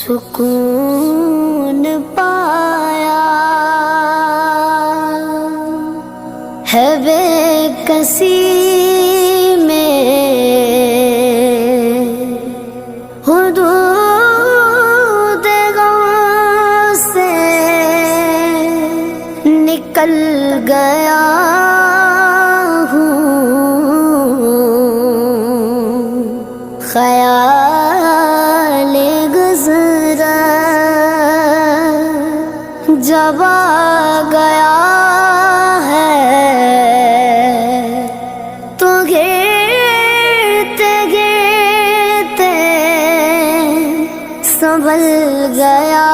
سکون پایا ہے بے کسی میں، حدود غم سے نکل گیا خیال گزرا جب آ گیا ہے تو گرتے گرتے سنبھل گیا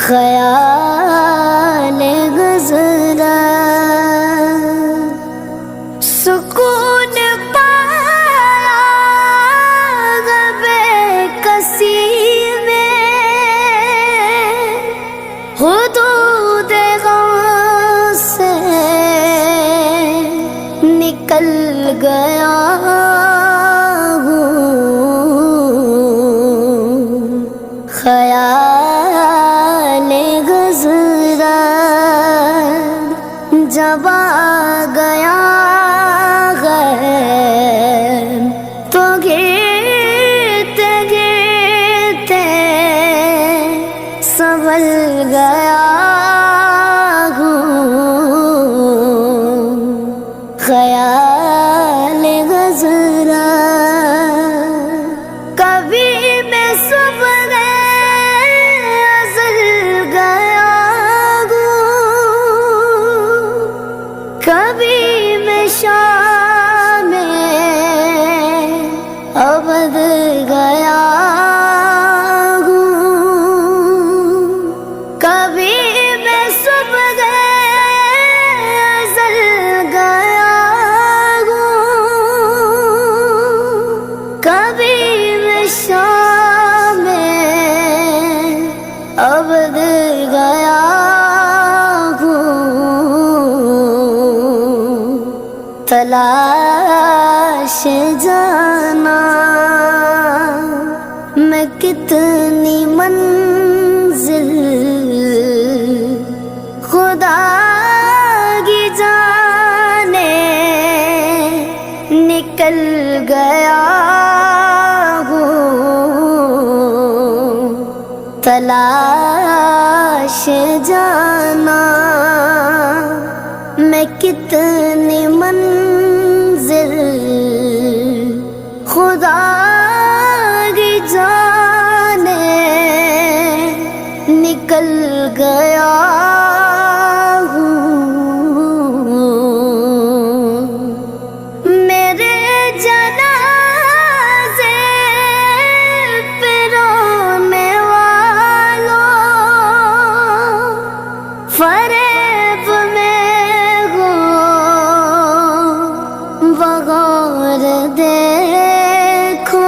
خیال گزرا سکون پایا بے کسی میں، حدود غم سے نکل گیا خیال گزرا جب آ گیا تو گرتے گرتے سنبھل گیا خیال گزرا کبھی میں صبح ازل گیا کبھی میں شام ابد گیا کبھی میں صبح ازل گیا کبھی میں شام ابد گیا تلاش جانا میں کتنی منزل خدا کی جانے نکل گیا تلاش جانا میں کتنی منزل خدا کی جانے نکل گیا میرے جنازے پہ رونے والوں فریب میں بغور دیکھو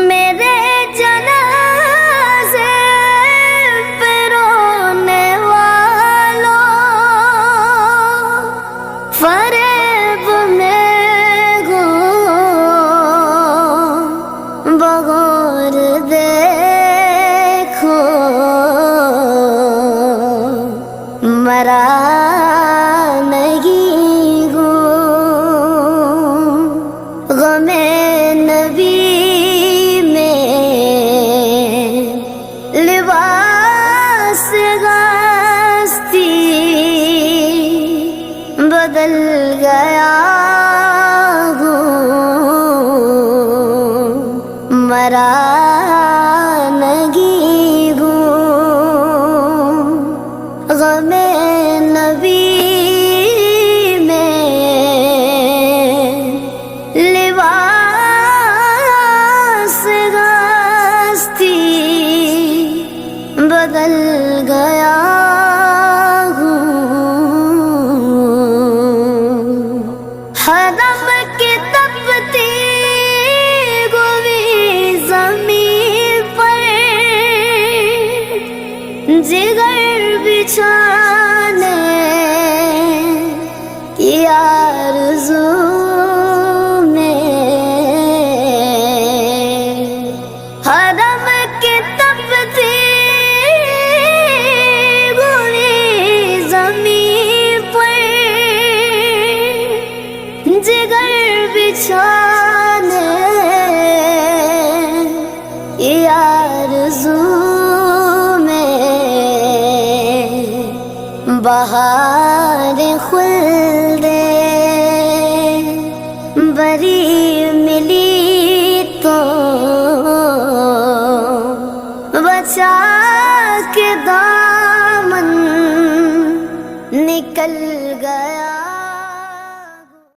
میرے جنازے پہ رونے والوں فریب میں بغور دیکھو مرا غم نبی میں لباس غستی بدل گیا مرا نگی غم نبی بدل گیا حرم کی تپتی ہوئی زمین پر جگر بچھانے کی آرزو بہار خلد